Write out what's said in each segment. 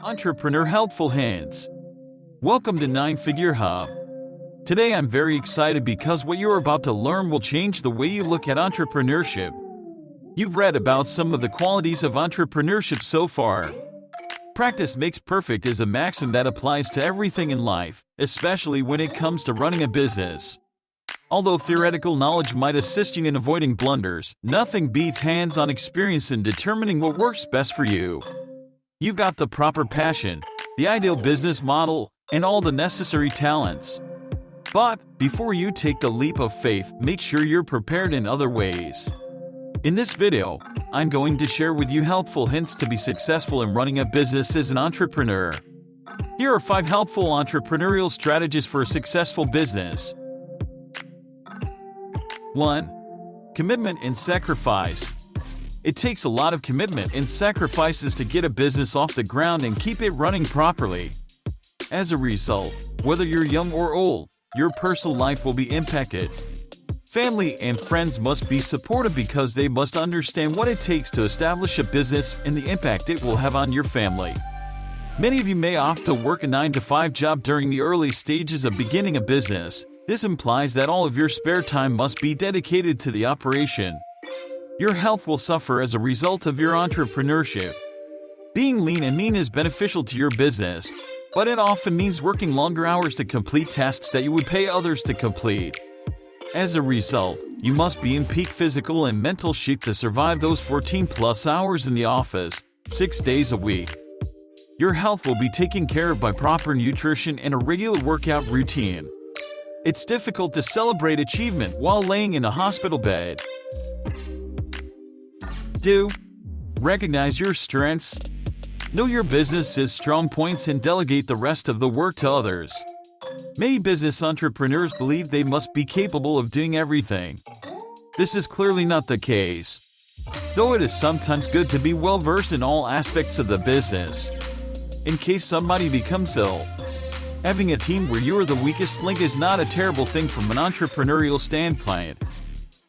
Entrepreneur Helpful Hints. Welcome to 9-Figure Hub. Today I'm very excited because what you're about to learn will change the way you look at entrepreneurship. You've read about some of the qualities of entrepreneurship so far. Practice makes perfect is a maxim that applies to everything in life, especially when it comes to running a business. Although theoretical knowledge might assist you in avoiding blunders, nothing beats hands-on experience in determining what works best for you. You've got the proper passion, the ideal business model, and all the necessary talents. But before you take the leap of faith, make sure you're prepared in other ways. In this video, I'm going to share with you helpful hints to be successful in running a business as an entrepreneur. Here are 5 helpful entrepreneurial strategies for a successful business. 1. Commitment and sacrifice. It takes a lot of commitment and sacrifices to get a business off the ground and keep it running properly. As a result, whether you're young or old, your personal life will be impacted. Family and friends must be supportive because they must understand what it takes to establish a business and the impact it will have on your family. Many of you may opt to work a 9-to-5 job during the early stages of beginning a business. This implies that all of your spare time must be dedicated to the operation. Your health will suffer as a result of your entrepreneurship. Being lean and mean is beneficial to your business, but it often means working longer hours to complete tasks that you would pay others to complete. As a result, you must be in peak physical and mental shape to survive those 14+ hours in the office, 6 days a week. Your health will be taken care of by proper nutrition and a regular workout routine. It's difficult to celebrate achievement while laying in a hospital bed. 2. Recognize your strengths. Know your business's strong points and delegate the rest of the work to others. Many business entrepreneurs believe they must be capable of doing everything. This is clearly not the case. Though it is sometimes good to be well versed in all aspects of the business. In case somebody becomes ill, having a team where you are the weakest link is not a terrible thing from an entrepreneurial standpoint.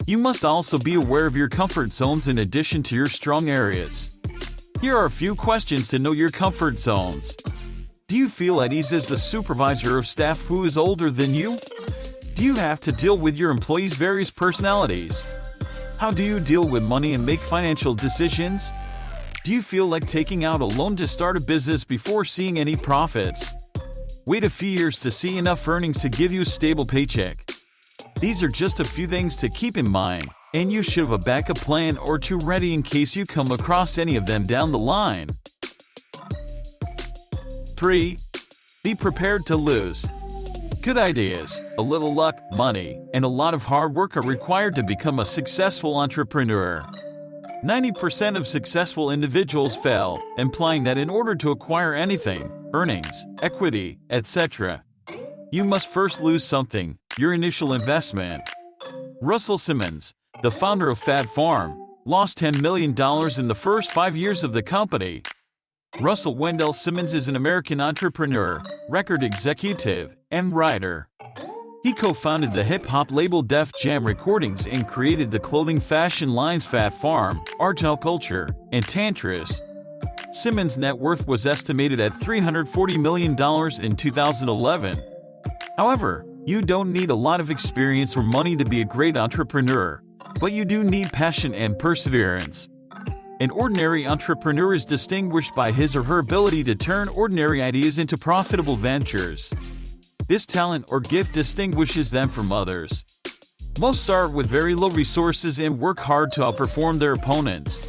You must also be aware of your comfort zones in addition to your strong areas. Here are a few questions to know your comfort zones. Do you feel at ease as the supervisor of staff who is older than you? Do you have to deal with your employees' various personalities? How do you deal with money and make financial decisions? Do you feel like taking out a loan to start a business before seeing any profits? Wait a few years to see enough earnings to give you a stable paycheck. These are just a few things to keep in mind, and you should have a backup plan or two ready in case you come across any of them down the line. 3. Be prepared to lose. Good ideas, a little luck, money, and a lot of hard work are required to become a successful entrepreneur. 90% of successful individuals fail, implying that in order to acquire anything, earnings, equity, etc., you must first lose something, your initial investment. Russell Simmons, the founder of Fat Farm, lost $10 million in the first 5 years of the company. Russell Wendell Simmons is an American entrepreneur, record executive, and writer. He co-founded the hip-hop label Def Jam Recordings and created the clothing fashion lines Fat Farm, Argyle Culture, and Tantris. Simmons' net worth was estimated at $340 million in 2011. However, you don't need a lot of experience or money to be a great entrepreneur, but you do need passion and perseverance. An ordinary entrepreneur is distinguished by his or her ability to turn ordinary ideas into profitable ventures. This talent or gift distinguishes them from others. Most start with very low resources and work hard to outperform their opponents.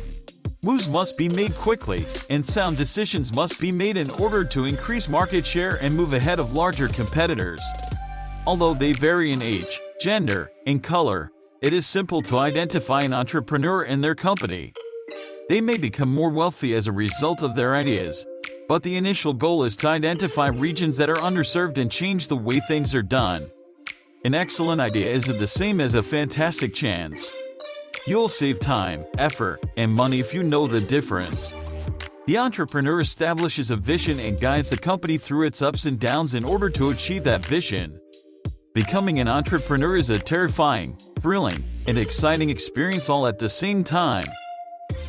Moves must be made quickly, and sound decisions must be made in order to increase market share and move ahead of larger competitors. Although they vary in age, gender, and color, it is simple to identify an entrepreneur and their company. They may become more wealthy as a result of their ideas, but the initial goal is to identify regions that are underserved and change the way things are done. An excellent idea isn't the same as a fantastic chance. You'll save time, effort, and money if you know the difference. The entrepreneur establishes a vision and guides the company through its ups and downs in order to achieve that vision. Becoming an entrepreneur is a terrifying, thrilling, and exciting experience all at the same time.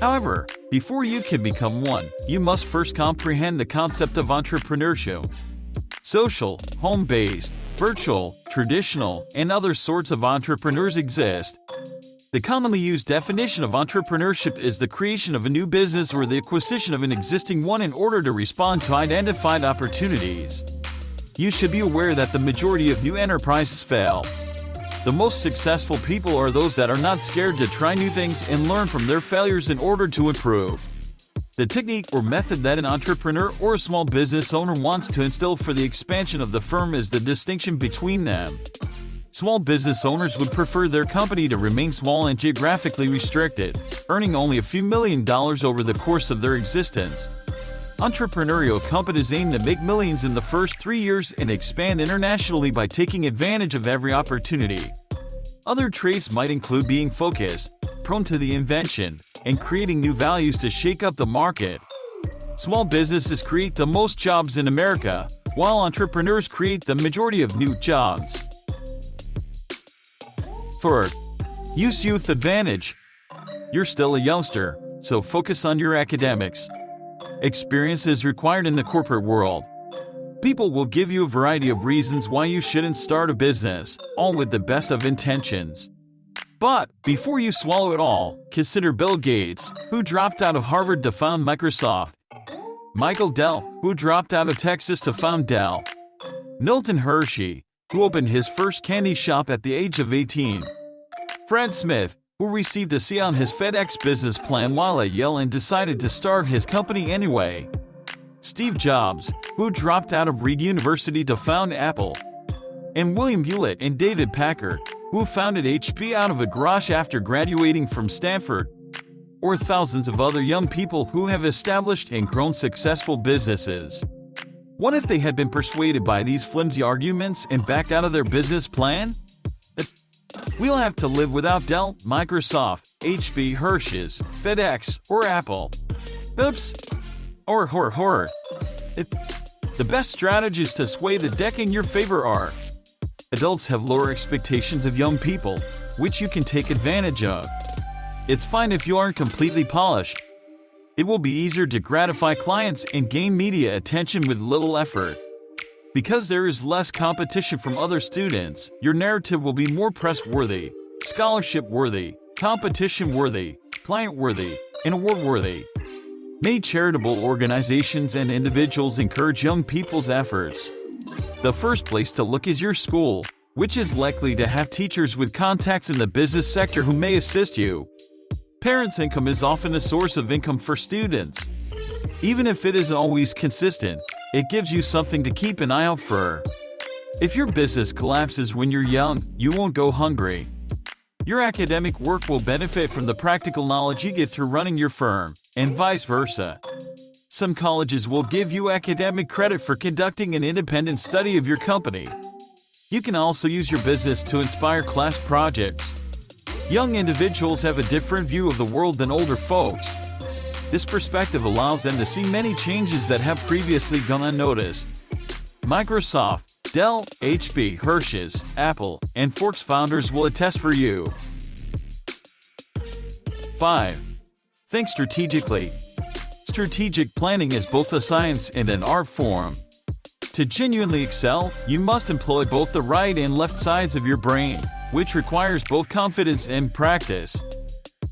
However, before you can become one, you must first comprehend the concept of entrepreneurship. Social, home-based, virtual, traditional, and other sorts of entrepreneurs exist. The commonly used definition of entrepreneurship is the creation of a new business or the acquisition of an existing one in order to respond to identified opportunities. You should be aware that the majority of new enterprises fail. The most successful people are those that are not scared to try new things and learn from their failures in order to improve. The technique or method that an entrepreneur or a small business owner wants to instill for the expansion of the firm is the distinction between them. Small business owners would prefer their company to remain small and geographically restricted, earning only a few $1 million over the course of their existence. Entrepreneurial companies aim to make millions in the first 3 years and expand internationally by taking advantage of every opportunity. Other traits might include being focused, prone to the invention, and creating new values to shake up the market. Small businesses create the most jobs in America, while entrepreneurs create the majority of new jobs. 4. Use youth advantage. You're still a youngster, so focus on your academics. Experience is required in the corporate world. People will give you a variety of reasons why you shouldn't start a business, all with the best of intentions. But before you swallow it all, consider Bill Gates, who dropped out of Harvard to found Microsoft; Michael Dell, who dropped out of Texas to found Dell; Milton Hershey, who opened his first candy shop at the age of 18; Fred Smith, who received a C on his FedEx business plan while at Yale and decided to start his company anyway; Steve Jobs, who dropped out of Reed University to found Apple; and William Hewlett and David Packard, who founded HP out of a garage after graduating from Stanford; or thousands of other young people who have established and grown successful businesses. What if they had been persuaded by these flimsy arguments and backed out of their business plan? We'll have to live without Dell, Microsoft, HP, Hershey's, FedEx, or Apple. Oops. Or horror. The best strategies to sway the deck in your favor are: adults have lower expectations of young people, which you can take advantage of. It's fine if you aren't completely polished. It will be easier to gratify clients and gain media attention with little effort. Because there is less competition from other students, your narrative will be more press-worthy, scholarship-worthy, competition-worthy, client-worthy, and award-worthy. May charitable organizations and individuals encourage young people's efforts. The first place to look is your school, which is likely to have teachers with contacts in the business sector who may assist you. Parents' income is often a source of income for students. Even if it isn't always consistent, it gives you something to keep an eye out for. If your business collapses when you're young, you won't go hungry. Your academic work will benefit from the practical knowledge you get through running your firm, and vice versa. Some colleges will give you academic credit for conducting an independent study of your company. You can also use your business to inspire class projects. Young individuals have a different view of the world than older folks. This perspective allows them to see many changes that have previously gone unnoticed. Microsoft, Dell, HP, Hershey's, Apple, and Forks founders will attest for you. 5. Think strategically. Strategic planning is both a science and an art form. To genuinely excel, you must employ both the right and left sides of your brain, which requires both confidence and practice.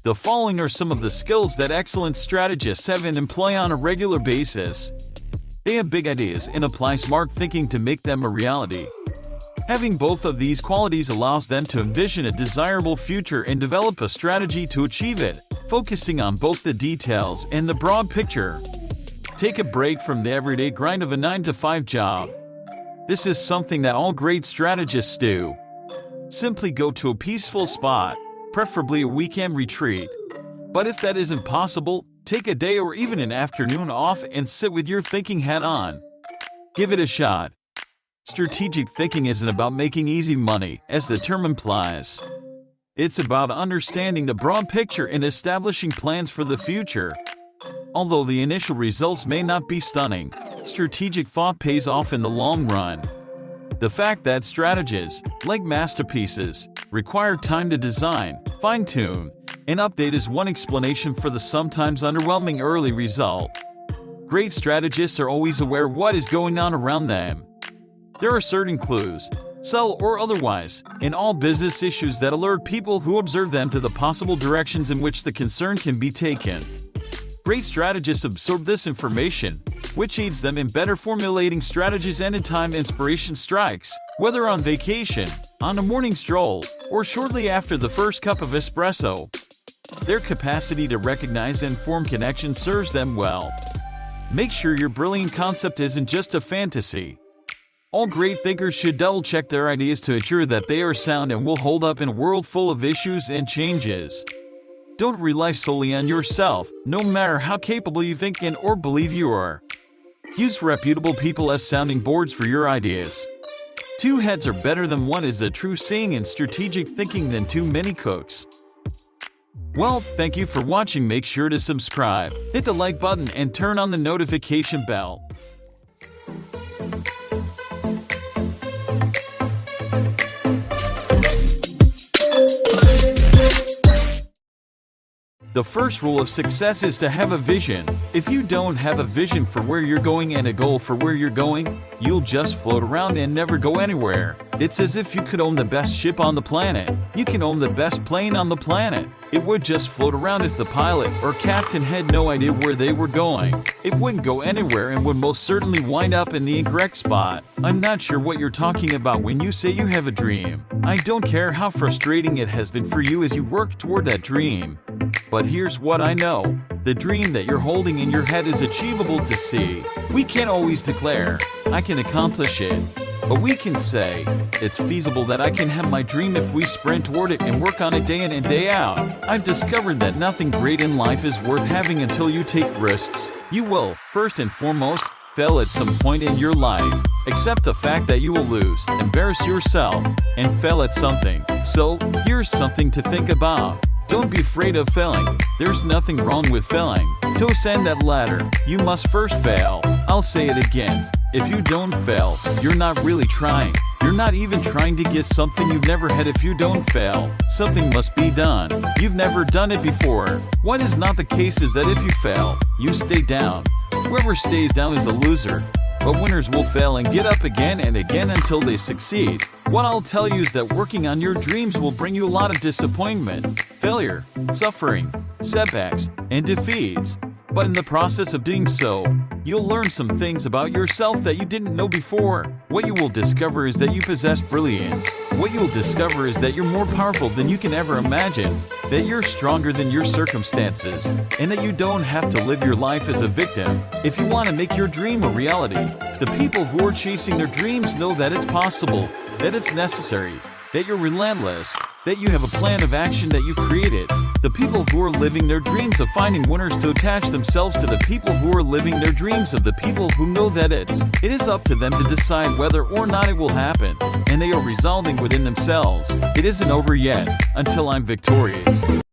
The following are some of the skills that excellent strategists have and employ on a regular basis. They have big ideas and apply smart thinking to make them a reality. Having both of these qualities allows them to envision a desirable future and develop a strategy to achieve it, focusing on both the details and the broad picture. Take a break from the everyday grind of a 9-to-5 job. This is something that all great strategists do. Simply go to a peaceful spot, preferably a weekend retreat. But if that isn't possible, take a day or even an afternoon off and sit with your thinking hat on. Give it a shot. Strategic thinking isn't about making easy money, as the term implies. It's about understanding the broad picture and establishing plans for the future. Although the initial results may not be stunning, strategic thought pays off in the long run. The fact that strategies, like masterpieces, require time to design, fine-tune, An update is one explanation for the sometimes underwhelming early result. Great strategists are always aware of what is going on around them. There are certain clues, subtle or otherwise, in all business issues that alert people who observe them to the possible directions in which the concern can be taken. Great strategists absorb this information, which aids them in better formulating strategies anytime inspiration strikes, whether on vacation, on a morning stroll, or shortly after the first cup of espresso. Their capacity to recognize and form connections serves them well. Make sure your brilliant concept isn't just a fantasy. All great thinkers should double-check their ideas to ensure that they are sound and will hold up in a world full of issues and changes. Don't rely solely on yourself, no matter how capable you think and or believe you are. Use reputable people as sounding boards for your ideas. Two heads are better than one is a true saying in strategic thinking than too many cooks. Well, thank you for watching. Make sure to subscribe, hit the like button and turn on the notification bell. The first rule of success is to have a vision. If you don't have a vision for where you're going and a goal for where you're going, you'll just float around and never go anywhere. It's as if you could own the best ship on the planet. You can own the best plane on the planet. It would just float around if the pilot or captain had no idea where they were going. It wouldn't go anywhere and would most certainly wind up in the incorrect spot. I'm not sure what you're talking about when you say you have a dream. I don't care how frustrating it has been for you as you work toward that dream. But here's what I know. The dream that you're holding in your head is achievable to see. We can't always declare, I can accomplish it. But we can say, it's feasible that I can have my dream if we sprint toward it and work on it day in and day out. I've discovered that nothing great in life is worth having until you take risks. You will, first and foremost, fail at some point in your life. Accept the fact that you will lose, embarrass yourself, and fail at something. So, here's something to think about. Don't be afraid of failing. There's nothing wrong with failing. To ascend that ladder, you must first fail. I'll say it again. If you don't fail, you're not really trying. You're not even trying to get something you've never had. If you don't fail, something must be done. You've never done it before. What is not the case is that if you fail, you stay down. Whoever stays down is a loser. But winners will fail and get up again and again until they succeed. What I'll tell you is that working on your dreams will bring you a lot of disappointment, failure, suffering, setbacks, and defeats. But in the process of doing so, you'll learn some things about yourself that you didn't know before. What you will discover is that you possess brilliance. What you'll discover is that you're more powerful than you can ever imagine, that you're stronger than your circumstances, and that you don't have to live your life as a victim. If you want to make your dream a reality, the people who are chasing their dreams know that it's possible, that it's necessary, that you're relentless, that you have a plan of action that you created. The people who are living their dreams of finding winners to attach themselves to the people who are living their dreams of the people who know that it is up to them to decide whether or not it will happen, and they are resolving within themselves. It isn't over yet, until I'm victorious.